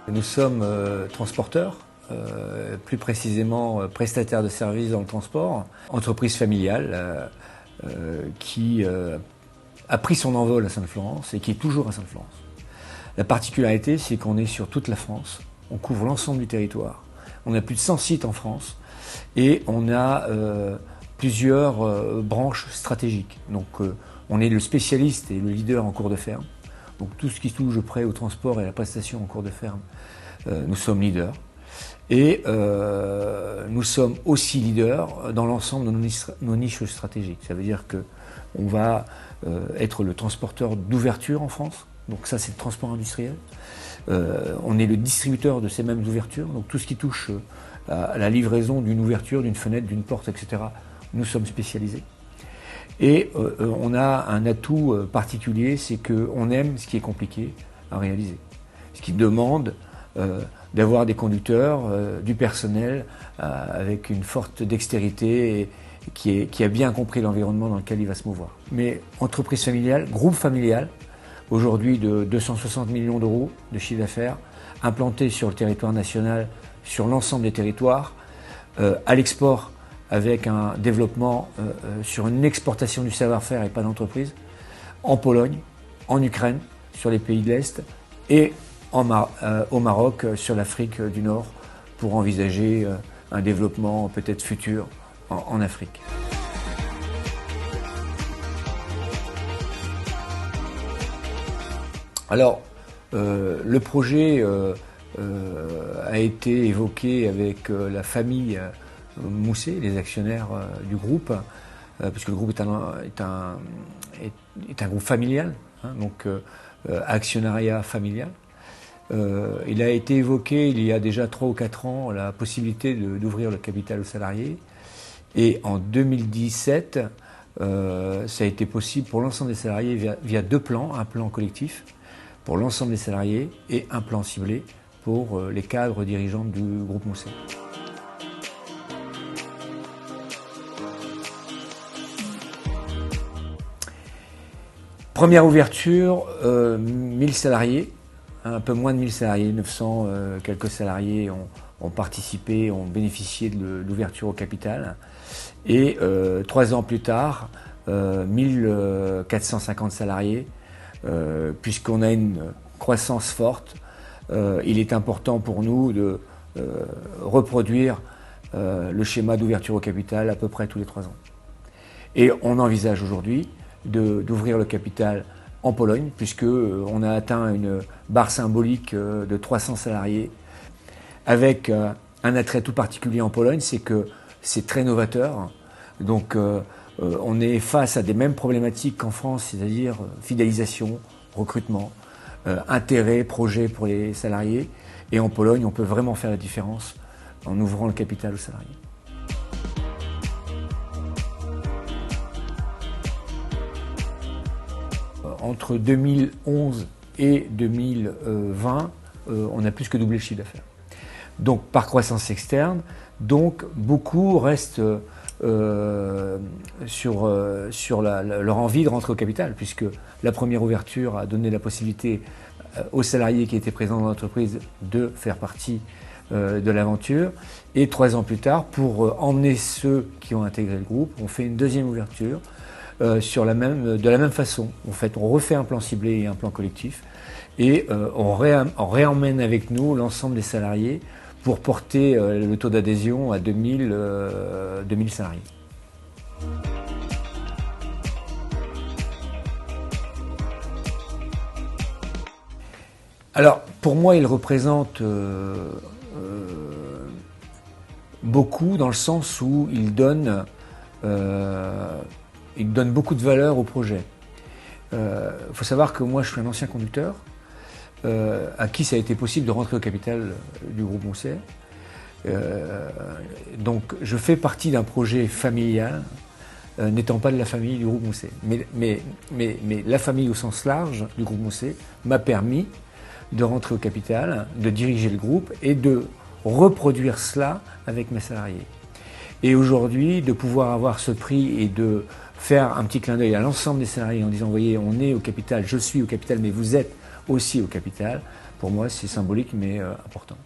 Nous sommes transporteurs, plus précisément prestataires de services dans le transport, entreprise familiale qui a pris son envol à Sainte-Florence et qui est toujours à Sainte-Florence. La particularité, c'est qu'on est sur toute la France, on couvre l'ensemble du territoire. On a plus de 100 sites en France et on a plusieurs branches stratégiques. Donc on est le spécialiste et le leader en cours de ferme. Donc tout ce qui touche près au transport et à la prestation en cours de ferme, nous sommes leaders. Et nous sommes aussi leaders dans l'ensemble de nos niches stratégiques. Ça veut dire qu'on va être le transporteur d'ouverture en France. Donc ça, c'est le transport industriel. On est le distributeur de ces mêmes ouvertures. Donc tout ce qui touche à la livraison d'une ouverture, d'une fenêtre, d'une porte, etc., nous sommes spécialisés. Et on a un atout particulier, c'est qu'on aime ce qui est compliqué à réaliser. Ce qui demande d'avoir des conducteurs, du personnel avec une forte dextérité et qui a bien compris l'environnement dans lequel il va se mouvoir. Mais entreprise familiale, groupe familial, aujourd'hui de 260 millions d'euros de chiffre d'affaires, implanté sur le territoire national, sur l'ensemble des territoires, à l'export, avec un développement sur une exportation du savoir-faire et pas d'entreprise, en Pologne, en Ukraine, sur les pays de l'Est, et au Maroc, sur l'Afrique du Nord, pour envisager un développement peut-être futur en Afrique. Alors, le projet a été évoqué avec la famille Mousset, les actionnaires du groupe, puisque le groupe est un groupe familial, hein, donc actionnariat familial. Il a été évoqué il y a déjà 3 ou 4 ans la possibilité d'ouvrir le capital aux salariés. Et en 2017, ça a été possible pour l'ensemble des salariés via 2 plans, un plan collectif pour l'ensemble des salariés et un plan ciblé pour les cadres dirigeants du groupe Mousset. Première ouverture, 1000 salariés, un peu moins de 1000 salariés, 900 quelques salariés ont participé, ont bénéficié de l'ouverture au capital. Et 3 ans plus tard, 1450 salariés, puisqu'on a une croissance forte, il est important pour nous de reproduire le schéma d'ouverture au capital à peu près tous les 3 ans. Et on envisage aujourd'hui d'ouvrir le capital en Pologne, puisqu'on a atteint une barre symbolique de 300 salariés, avec un attrait tout particulier en Pologne, c'est que c'est très novateur. Donc on est face à des mêmes problématiques qu'en France, c'est-à-dire fidélisation, recrutement, intérêt, projet pour les salariés. Et en Pologne, on peut vraiment faire la différence en ouvrant le capital aux salariés. Entre 2011 et 2020, on a plus que doublé le chiffre d'affaires. Donc par croissance externe, donc beaucoup restent sur leur envie de rentrer au capital, puisque la première ouverture a donné la possibilité aux salariés qui étaient présents dans l'entreprise de faire partie de l'aventure. Et 3 ans plus tard, pour emmener ceux qui ont intégré le groupe, on fait une deuxième ouverture de la même façon. En fait, on refait un plan ciblé et un plan collectif et on réemmène avec nous l'ensemble des salariés pour porter le taux d'adhésion à 2000 salariés. Alors, pour moi, il représente beaucoup dans le sens où il donne beaucoup de valeur au projet. Faut savoir que moi, je suis un ancien conducteur à qui ça a été possible de rentrer au capital du groupe Mousset. Donc, je fais partie d'un projet familial, n'étant pas de la famille du groupe Mousset. Mais la famille au sens large du groupe Mousset m'a permis de rentrer au capital, de diriger le groupe et de reproduire cela avec mes salariés. Et aujourd'hui, de pouvoir avoir ce prix et de faire un petit clin d'œil à l'ensemble des salariés en disant, vous voyez, on est au capital, je suis au capital, mais vous êtes aussi au capital. Pour moi, c'est symbolique mais important.